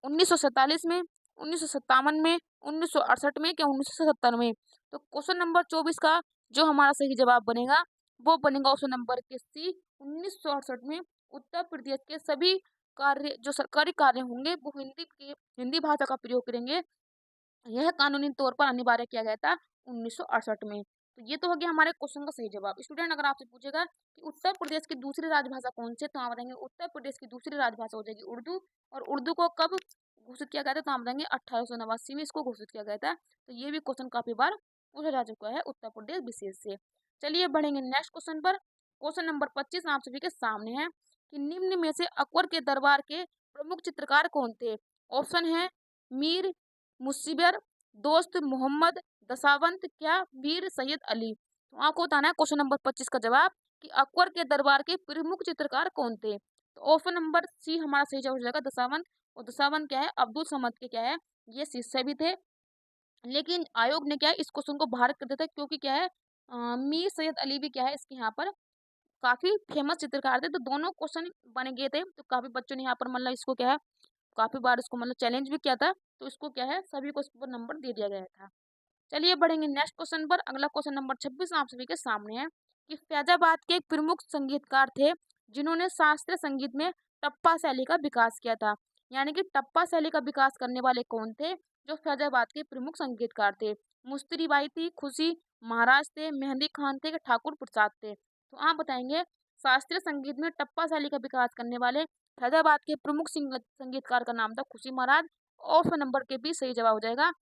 1947 में, 1957 में, 1968 में क्या 1970 में। तो क्वेश्चन नंबर 24 का जो हमारा सही जवाब बनेगा वो बनेगा ऑप्शन नंबर के सी, 1968 में उत्तर प्रदेश के सभी कार्य जो सरकारी कार्य होंगे वो हिंदी भाषा का प्रयोग करेंगे। यह कानूनी तौर पर अनिवार्य किया गया था 1968 में। तो ये तो हो गया हमारे क्वेश्चन का सही जवाब। स्टूडेंट अगर आपसे पूछेगा कि उत्तर प्रदेश की दूसरी राजभाषा कौन सी, तो आप बताएंगे उत्तर प्रदेश की दूसरी राजभाषा हो जाएगी उर्दू। और उर्दू को कब घोषित किया गया था, तो आप बताएंगे 1889 में इसको घोषित किया गया था। तो ये भी क्वेश्चन काफी बार पूछा जा चुका है उत्तर प्रदेश विशेष से। चलिए बढ़ेंगे नेक्स्ट क्वेश्चन पर। क्वेश्चन नंबर 25 आप सभी के सामने है कि निम्न में से अकबर के दरबार के प्रमुख चित्रकार कौन थे। ऑप्शन है मीर मुंशीबर, दोस्त मोहम्मद, दसावंत क्या वीर सैयद अली। तो आपको बताना है क्वेश्चन नंबर 25 का जवाब कि अकबर के दरबार के प्रमुख चित्रकार कौन थे। तो ऑप्शन नंबर सी हमारा सही जवाब हो जाएगा दसावंत। और दसावंत क्या है अब्दुल समद के क्या है ये शिष्य भी थे। लेकिन आयोग ने क्या है इस क्वेश्चन को बाहर कर दिया था, क्योंकि क्या है मीर सैयद अली भी क्या है इसके यहाँ पर काफ़ी फेमस चित्रकार थे, तो दोनों क्वेश्चन बन गए थे। तो काफ़ी बच्चों ने यहाँ पर मतलब इसको क्या है काफ़ी बार इसको मतलब चैलेंज भी किया था, तो इसको क्या है सभी को इस पर नंबर दे दिया गया था। चलिए बढ़ेंगे नेक्स्ट क्वेश्चन पर। अगला क्वेश्चन नंबर 26 आप सभी के सामने है कि फैजाबाद के एक प्रमुख संगीतकार थे जिन्होंने शास्त्रीय संगीत में टप्पा शैली का विकास किया था। यानी कि टप्पा शैली का विकास करने वाले कौन थे जो फैजाबाद के प्रमुख संगीतकार थे? मुस्त्री बाई थी, खुशी महाराज थे, मेहंदी खान थे कि ठाकुर प्रसाद थे? तो आप बताएंगे शास्त्रीय संगीत में टप्पा शैली का विकास करने वाले फैजाबाद के प्रमुख संगीतकार का नाम था खुशी महाराज। ऑप्शन नंबर के भी सही जवाब हो जाएगा।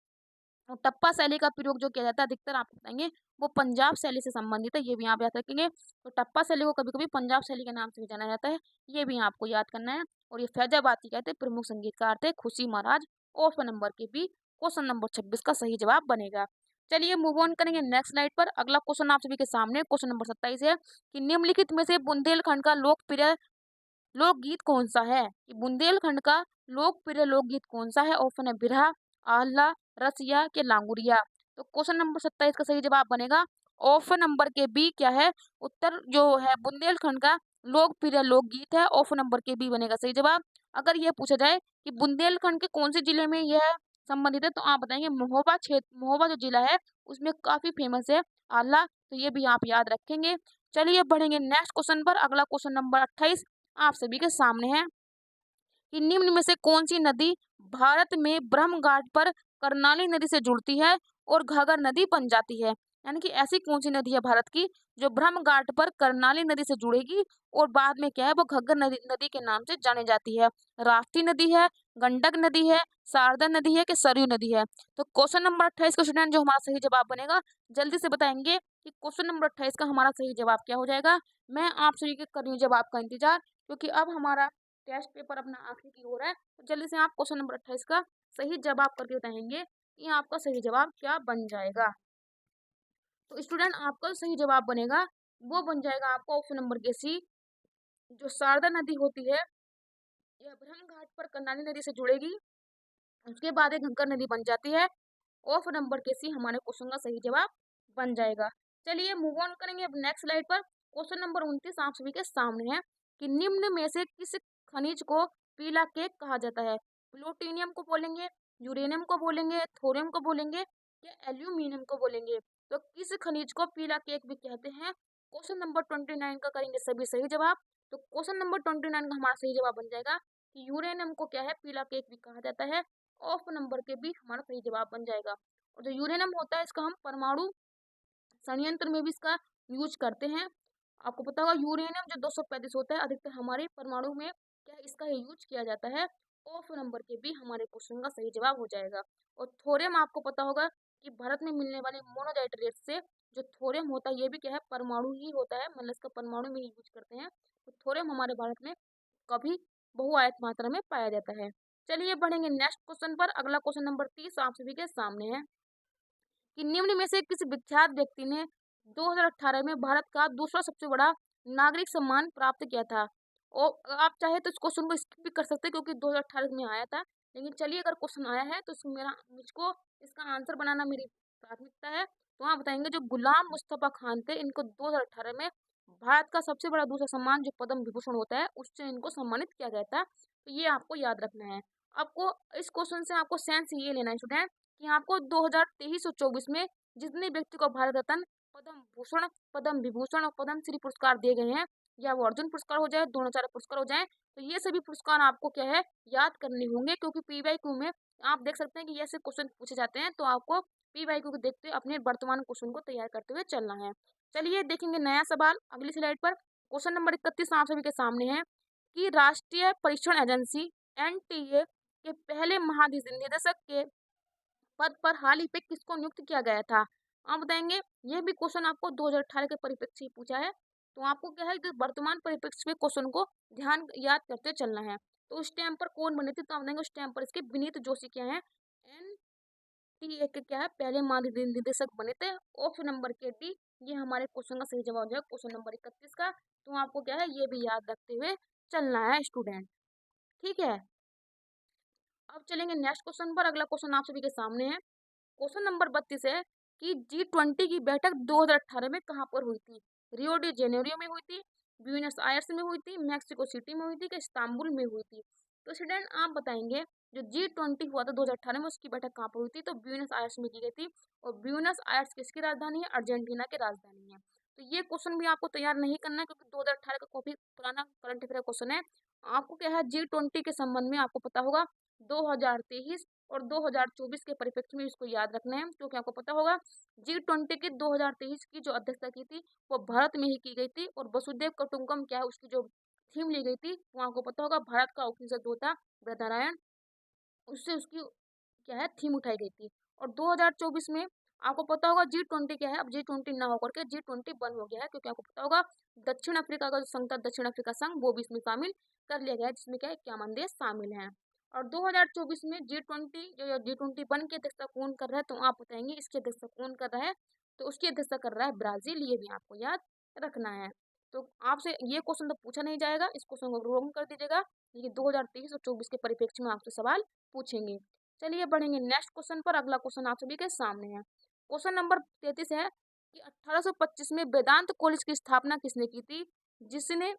और टप्पा शैली का प्रयोग जो किया जाता है अधिकतर आपको बताएंगे वो पंजाब शैली से संबंधित है, ये भी आप याद रखेंगे। तो टप्पा शैली को कभी कभी पंजाब शैली के नाम से भी जाना जाता है, ये भी आपको याद करना है। और ये फैजाबाद के कहते हैं प्रमुख संगीतकार थे खुशी महाराज। ऑप्शन नंबर के भी क्वेश्चन नंबर 26 का सही जवाब बनेगा। चलिए मूव ऑन करेंगे नेक्स्ट स्लाइड पर। अगला क्वेश्चन आप सभी के सामने क्वेश्चन नंबर 27 है कि निम्नलिखित में से बुंदेलखंड का लोकप्रिय लोकगीत कौन सा है? कि बुंदेलखंड का लोकप्रिय लोकगीत कौन सा है? ऑप्शन है बिरहा, आहला, रसिया के लांगुरिया। तो क्वेश्चन नंबर 27 का सही जवाब बनेगा ऑप्शन नंबर के बी। क्या है उत्तर जो है बुंदेलखंड का लोकप्रिय लोकगीत है, ऑप्शन नंबर के बी बनेगा सही जवाब। अगर यह पूछा जाए कि बुंदेलखंड के कौन से जिले में यह संबंधित है, तो आप बताएंगे महोबा क्षेत्र, महोबा जो जिला है उसमें काफी फेमस है आल्हा, तो ये भी आप याद रखेंगे। चलिए बढ़ेंगे नेक्स्ट क्वेश्चन पर। अगला क्वेश्चन नंबर 28 आप सभी के सामने है कि निम्न में से कौन सी नदी भारत में ब्रह्म घाट पर करनाली नदी से जुड़ती है और घाघर नदी बन जाती है? यानी कि ऐसी कौन सी नदी है भारत की जो ब्रह्म घाट पर करनाली नदी से जुड़ेगी और बाद में क्या है वो घग्गर नदी नदी के नाम से जानी जाती है? राप्ती नदी है, गंडक नदी है, शारदा नदी है कि सरयू नदी है? तो क्वेश्चन नंबर 28 का स्टूडेंट जो हमारा सही जवाब बनेगा जल्दी से बताएंगे कि क्वेश्चन नंबर 28 का हमारा सही जवाब क्या हो जाएगा। मैं आप सभी के कर रही हूँ जवाब का इंतजार, क्योंकि अब हमारा टेस्ट पेपर अपना आखिरी की ओर है। तो जल्दी से आप क्वेश्चन नंबर 28 का सही जवाब करके बताएंगे कि आपका सही जवाब क्या बन जाएगा। तो स्टूडेंट आपका सही जवाब बनेगा वो बन जाएगा आपका ऑप्शन नंबर के सी। जो शारदा नदी होती है यह ब्रह्म घाट पर करनाली नदी से जुड़ेगी, उसके बाद एक घग्गर नदी बन जाती है। ऑप्शन नंबर के सी हमारे क्वेश्चन का सही जवाब बन जाएगा। चलिए मूव ऑन करेंगे अब नेक्स्ट स्लाइड पर। क्वेश्चन नंबर 29 आप सभी के सामने है कि निम्न में से किस खनिज को पीला केक कहा जाता है? प्लूटोनियम को बोलेंगे, यूरेनियम को बोलेंगे, थोरियम को बोलेंगे या एल्यूमिनियम को बोलेंगे? तो किस खनिज को पीला केक भी कहते हैं? क्वेश्चन नंबर 29 का करेंगे सभी सही जवाब। तो क्वेश्चन नंबर 29 का हमारा सही जवाब बन जाएगा कि यूरेनियम को क्या है पीला केक भी कहा जाता है। ऑप्शन नंबर के भी हमारा सही जवाब बन जाएगा। और जो यूरेनियम होता है इसका हम परमाणु संयंत्र में भी इसका यूज करते हैं। आपको पता होगा यूरेनियम जो 235 होता है अधिकतर हमारे परमाणु में क्या है इसका यूज किया जाता है। ऑप्शन नंबर के भी हमारे क्वेश्चन का सही जवाब हो जाएगा। और थोरियम आपको पता होगा कि भारत में मिलने वाले मोनोजाइट रेत से जो थोरियम होता है ये भी क्या है परमाणु ही होता है, मतलब इसका परमाणु में ही यूज करते हैं। तो थोरियम हमारे भारत में कभी बहुआयत मात्रा में पाया जाता है। चलिए बढ़ेंगे नेक्स्ट क्वेश्चन पर। अगला क्वेश्चन नंबर 30 आप सभी के सामने है कि निम्न में से किस विख्यात व्यक्ति ने 2018 में भारत का दूसरा सबसे बड़ा नागरिक सम्मान प्राप्त किया था? और आप चाहे तो इस क्वेश्चन को स्किप भी कर सकते हैं क्योंकि 2018 में आया था, लेकिन चलिए अगर क्वेश्चन आया है तो इसमें मेरा मुझको इसका आंसर बनाना मेरी प्राथमिकता है। तो आप बताएंगे जो गुलाम मुस्तफा खान थे इनको 2018 में भारत का सबसे बड़ा दूसरा सम्मान जो पद्म विभूषण होता है उससे इनको सम्मानित किया गया था। तो ये आपको याद रखना है। आपको इस क्वेश्चन से आपको सेंस ये लेना है स्टूडेंट कि आपको 2023 और 24 में जितने व्यक्ति को भारत रत्न, पद्म भूषण, पद्म विभूषण और पद्म श्री पुरस्कार दिए गए हैं, या वो अर्जुन पुरस्कार हो जाए, द्रोणाचार्य पुरस्कार हो जाए, तो ये सभी पुरस्कार आपको क्या है याद करने होंगे, क्योंकि पीवाईक्यू में आप देख सकते हैं कि ऐसे क्वेश्चन पूछे जाते हैं। तो आपको पीवाईक्यू को देखते हुए अपने वर्तमान क्वेश्चन को तैयार करते हुए चलना है। चलिए देखेंगे नया सवाल अगली स्लाइड पर। क्वेश्चन नंबर 31 आप सभी के सामने है कि राष्ट्रीय परीक्षण एजेंसी एनटीए के पहले महानिदेशक के पद पर हाल ही पे किसको नियुक्त किया गया था? आप बताएंगे। यह भी क्वेश्चन आपको 2018 के परिप्रेक्ष्य से पूछा है, तो आपको क्या है कि वर्तमान परिप्रेक्ष्य में क्वेश्चन को ध्यान याद करते चलना है। तो उस टाइम पर कौन बने थे? तो आप बताएंगे उस टाइम पर इसके विनीत जोशी क्या है एनटीए के क्या है पहले महानिदेशक बने थे। ऑप्शन नंबर के डी ये हमारे क्वेश्चन का सही जवाब हो जाएगा क्वेश्चन नंबर 31 का। तो आपको क्या है ये भी याद रखते हुए चलना है स्टूडेंट, ठीक है। अब चलेंगे नेक्स्ट क्वेश्चन पर। अगला क्वेश्चन आप सभी के सामने है क्वेश्चन नंबर 32 है कि G20 की बैठक 2018 में कहाँ पर हुई थी? रियो डी जेनेरियो में हुई थी, ब्यूनस आयर्स में हुई थी, मैक्सिको सिटी में हुई थी, कि इस्तांबुल में हुई थी? तो स्टूडेंट आप बताएंगे, जो G20 हुआ था 2018 में, उसकी बैठक कहाँ पर हुई थी? तो ब्यूनस आयर्स में की गई थी। और ब्यूनस आयर्स किसकी राजधानी है? अर्जेंटीना की राजधानी है। तो ये क्वेश्चन भी आपको तैयार नहीं करना है, क्योंकि 2018 का काफी पुराना करंट अफेयर क्वेश्चन है। आपको क्या है, G20 के संबंध में आपको पता होगा 2023 और 2024 के परिप्रेक्ष्य में इसको याद रखना है, क्योंकि आपको पता होगा G20 की 2023 की जो अध्यक्षता की थी वो भारत में ही की गई थी, और वसुदेव कुटुंबकम क्या है उसकी जो थीम ली गई थी वो आपको पता होगा, भारत का उपनिषद जो था बृहदारण्यक, उससे उसकी क्या है थीम उठाई गई थी। और 2024 में आपको पता होगा G20 क्या है, अब G20 ना होकर के G20 बंद हो गया है, क्योंकि आपको पता होगा दक्षिण अफ्रीका का जो संघ था, दक्षिण अफ्रीका संघ, वो भी इसमें शामिल कर लिया गया है, जिसमें क्या है 51 देश शामिल हैं। और 2024 में G20 जो G20 बन के अध्यक्षता कौन कर रहा है, तो आप बताएंगे इसकी अध्यक्षता कौन कर रहा है? तो उसकी अध्यक्षता कर रहा है ब्राजील, ये भी आपको याद रखना है। तो आपसे ये क्वेश्चन तो पूछा नहीं जाएगा, इस क्वेश्चन को रोक कर दीजिएगा, लेकिन 2023 और 24 के परिप्रेक्ष्य में आपसे सवाल पूछेंगे। चलिए बढ़ेंगे नेक्स्ट क्वेश्चन पर। अगला क्वेश्चन आप सभी के सामने है। क्वेश्चन नंबर 33 है कि 1825 में वेदांत कॉलेज की स्थापना किसने की थी, जिसने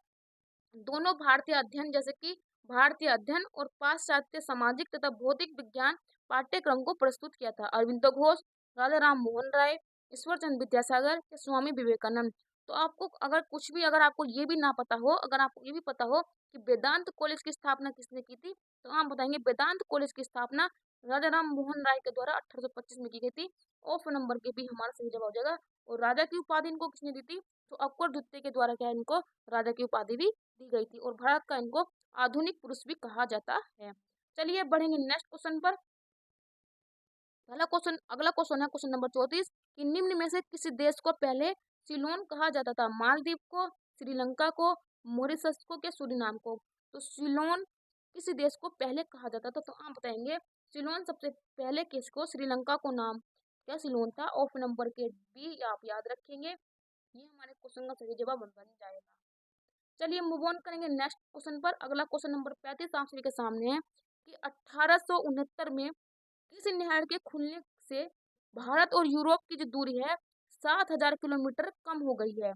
दोनों भारतीय अध्ययन जैसे कि भारतीय अध्ययन और पाश्चात्य सामाजिक तथा भौतिक विज्ञान पाठ्यक्रम को प्रस्तुत किया था? अरविंदो घोष, राजा राम मोहन राय, ईश्वर चंद्र विद्यासागर या स्वामी विवेकानंद? तो आपको अगर कुछ भी, अगर आपको ये भी ना पता हो, अगर आपको ये भी पता हो कि वेदांत कॉलेज की स्थापना किसने की थी, तो आप बताएंगे वेदांत कॉलेज की स्थापना राजा राम मोहन राय के द्वारा 1825 में की गई थी। ऑप्शन नंबर के भी हमारा सही जवाब हो जाएगा। और राजा की उपाधि इनको किसने दी थी? तो अकबर द्वितीय के द्वारा क्या है, इनको राजा की उपाधि भी दी गई थी, और भारत का इनको आधुनिक पुरुष भी कहा जाता है। चलिए बढ़ेंगे नेक्स्ट क्वेश्चन पर। अगला क्वेश्चन है क्वेश्चन नंबर 34 कि निम्न में से किसी देश को पहले सिलोन कहा जाता था? मालदीव को, श्रीलंका को, मॉरिशस को, क्या सूरीनाम को? तो सिलोन किसी देश को पहले कहा जाता था, तो आप बताएंगे सिलोन सबसे पहले किसको? श्रीलंका को नाम क्या सिलोन था? ऑप्शन नंबर के बी आप याद रखेंगे, ये हमारे क्वेश्चन का सही जवाब बन जाएगा। चलिए मूव ऑन करेंगे नेक्स्ट क्वेश्चन पर। अगला क्वेश्चन नंबर 35 आप सभी के सामने है कि 1869 में किस नहर के खुलने से भारत और यूरोप की जो दूरी है 7000 किलोमीटर कम हो गई है?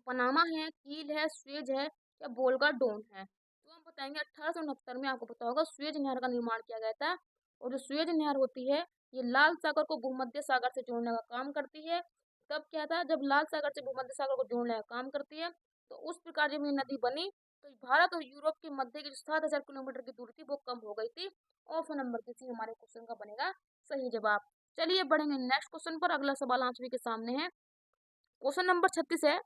पनामा है, कील है, स्वेज है, या बोल्गा डोन है? तो हम बताएंगे 1869 में आपको पता होगा स्वेज नहर का निर्माण किया गया था। और जो स्वेज नहर होती है ये लाल सागर को भूमध्य सागर से जोड़ने का काम करती है। तब क्या था, जब लाल सागर से भूमध्य सागर को जोड़ने का काम करती है, तो उस प्रकार जब ये नदी बनी तो भारत और यूरोप के मध्य की जो 7000 किलोमीटर की दूरी थी वो कम हो गई थी। ऑप्शन नंबर किसी हमारे क्वेश्चन का बनेगा सही जवाब। चलिए बढ़ेंगे नेक्स्ट क्वेश्चन पर। अगला सवाल आप सभी के सामने है। क्वेश्चन नंबर 36 है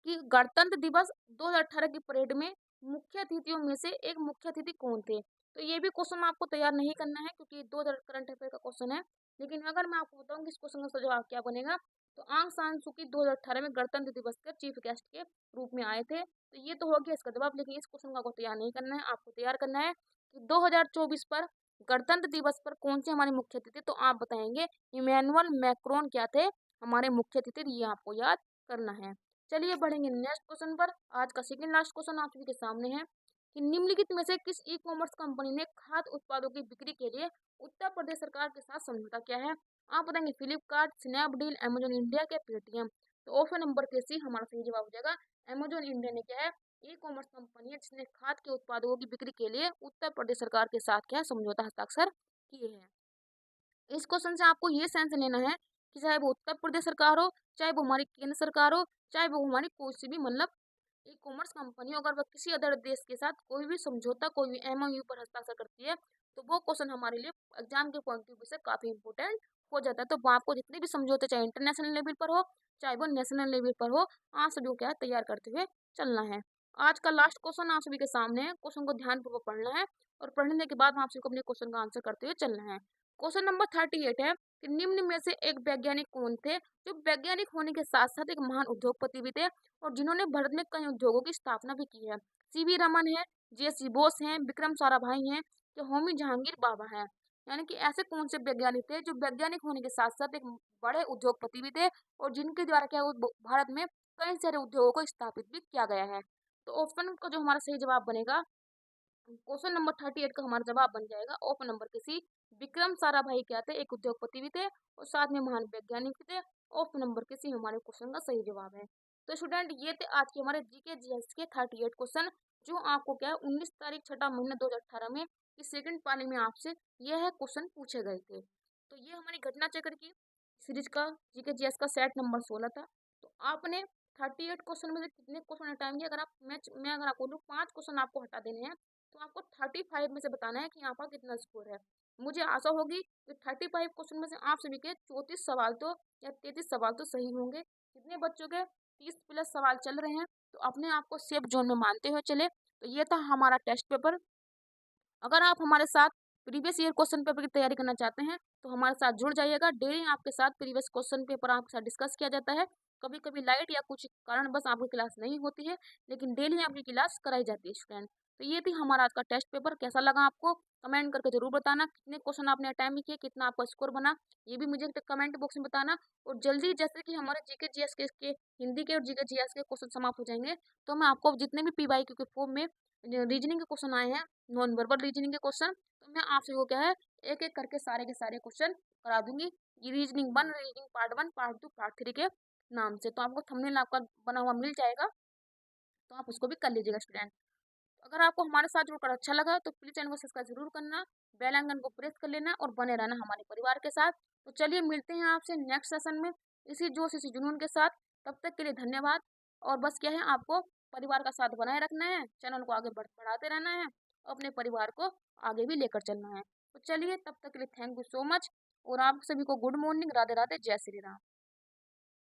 कि गणतंत्र दिवस 2018 की परेड में मुख्य अतिथियों में से एक मुख्य अतिथि कौन थे? तो ये भी क्वेश्चन आपको तैयार नहीं करना है, क्योंकि 2000 करंट अफेयर का क्वेश्चन है। लेकिन अगर मैं आपको बताऊं कि इस क्वेश्चन का जवाब क्या बनेगा, तो आंग सान सू की 2018 में गणतंत्र दिवस के चीफ गेस्ट के रूप में आए थे। तो ये तो हो गया इसका जवाब, लेकिन इस क्वेश्चन का आपको तैयार नहीं करना है। आपको तैयार करना है कि 2024 पर गणतंत्र दिवस पर कौन से हमारे मुख्य अतिथि, तो आप बताएंगे इमैनुअल मैक्रोन क्या थे हमारे मुख्य अतिथि, ये आपको याद करना है। चलिए बढ़ेंगे नेक्स्ट क्वेश्चन पर। आज का सेकंड लास्ट क्वेश्चन आप सभी के सामने है कि निम्नलिखित में से किस ई कॉमर्स कंपनी ने खाद्य उत्पादों की बिक्री के लिए उत्तर प्रदेश सरकार के साथ समझौता किया है? आप बताएंगे फ्लिपकार्ट, स्नैपडील, अमेजोन इंडिया के पेटीएम? तो ऑप्शन नंबर के सी हमारा सही जवाब हो जाएगा। अमेजोन इंडिया ने क्या है, ई कॉमर्स कंपनी है जिसने खाद्य के उत्पादों की बिक्री के लिए उत्तर प्रदेश सरकार के साथ क्या समझौता हस्ताक्षर किए हैं। इस क्वेश्चन से आपको ये सेंस लेना है कि चाहे वो उत्तर प्रदेश सरकार हो, चाहे वो हमारी केंद्र सरकार हो, चाहे वो हमारी कोई सी भी मतलब ई कॉमर्स कंपनी हो, अगर वह किसी अदर देश के साथ कोई भी समझौता, कोई भी एमओयू पर हस्ताक्षर करती है, तो वो क्वेश्चन हमारे लिए एग्जाम के पॉइंट ऑफ व्यू से काफी इंपॉर्टेंट हो जाता है। तो वो आपको जितने भी समझौते, चाहे इंटरनेशनल लेवल पर हो, चाहे वो नेशनल लेवल पर हो, आप सभी को क्या है तैयार करते हुए चलना है। आज का लास्ट क्वेश्चन आप सभी के सामने है। क्वेश्चन को ध्यानपूर्वक पढ़ना है, और पढ़ने के बाद आप सभी को अपने क्वेश्चन का आंसर करते हुए चलना है। क्वेश्चन नंबर 38 है कि निम्न में से एक वैज्ञानिक कौन थे जो वैज्ञानिक होने के साथ साथ एक महान उद्योगपति भी थे, और जिन्होंने भारत में कई उद्योगों की स्थापना भी की है? सीवी रमन है, जेसी बोस हैं, विक्रम साराभाई हैं, या होमी जहांगीर बाबा हैं? यानी कि ऐसे कौन से वैज्ञानिक थे जो वैज्ञानिक होने के साथ साथ एक बड़े उद्योगपति भी थे, और जिनके द्वारा क्या भारत में कई सारे उद्योगों को स्थापित भी किया गया है? तो ऑप्शन का जो हमारा सही जवाब बनेगा क्वेश्चन नंबर 38 का हमारा जवाब बन जाएगा ऑप्शन नंबर किसी। विक्रम साराभाई क्या थे? एक उद्योगपति भी थे और साथ में महान वैज्ञानिक भी थे। ऑप्शन नंबर किसी हमारे क्वेश्चन का सही जवाब है। तो स्टूडेंट ये थे आज के हमारे जीके जीएस के 38 क्वेश्चन, जो आपको क्या है 19 तारीख छठा महीना 2018 में इस सेकंड पाली में आपसे यह क्वेश्चन पूछे गए थे। तो ये हमारी घटना चक्र की सीरीज का जीके जीएस का सेट नंबर 16 था। तो आपने 38 क्वेश्चन में से कितने क्वेश्चन हटाएंगे? अगर आप मैं अगर आपको बोलूं 5 क्वेश्चन आपको हटा देने हैं, तो आपको 35 में से बताना है कि यहाँ पर कितना स्कोर है। मुझे आशा होगी कि 35 क्वेश्चन में से आप सभी के 34 सवाल तो या 33 सवाल तो सही होंगे। कितने बच्चों के 30 प्लस सवाल चल रहे हैं, तो अपने आप को सेफ जोन में मानते हुए चले। तो ये था हमारा टेस्ट पेपर। अगर आप हमारे साथ प्रीवियस ईयर क्वेश्चन पेपर की तैयारी करना चाहते हैं, तो हमारे साथ जुड़ जाइएगा। डेली आपके साथ प्रीवियस क्वेश्चन पेपर आपके साथ डिस्कस किया जाता है। कभी कभी लाइट या कुछ कारण बस आपकी क्लास नहीं होती है, लेकिन डेली आपकी क्लास कराई जाती है स्टूडेंट। तो ये थी हमारा आज का टेस्ट पेपर। कैसा लगा आपको कमेंट करके जरूर बताना। कितने क्वेश्चन आपने अटेम्प्ट किए, कितना आपका स्कोर बना, ये भी मुझे कमेंट बॉक्स में बताना। और जल्दी जैसे कि हमारे जीके जीएस के हिंदी के और जीके जीएस के क्वेश्चन समाप्त हो जाएंगे, तो मैं आपको जितने भी पीवाईक्यू के फॉर्म में रीजनिंग के क्वेश्चन आए हैं, नॉन वर्बल रीजनिंग के क्वेश्चन, तो मैं आपसे वो क्या है एक एक करके सारे के सारे क्वेश्चन करा दूंगी। ये reasoning 1, reasoning part 1, part 2, part 3 के नाम से। तो आपको थंबनेल आपका बना हुआ मिल जाएगा, तो आप उसको भी कर लीजिएगा स्टूडेंट। अगर आपको हमारे साथ जुड़कर अच्छा लगा तो प्लीज चैनल को सब्सक्राइब जरूर करना, बेल आइकन को प्रेस कर लेना और बने रहना हमारे परिवार के साथ। तो चलिए मिलते हैं आपसे नेक्स्ट सेशन में इसी जोश इसी जुनून के साथ। तब तक के लिए धन्यवाद। और बस क्या है, आपको परिवार का साथ बनाए रखना है, चैनल को आगे बढ़ाते रहना है और अपने परिवार को आगे भी लेकर चलना है। तो चलिए तब तक के लिए थैंक यू सो मच। और आप सभी को गुड मॉर्निंग, राधे राधे, जय श्री राम।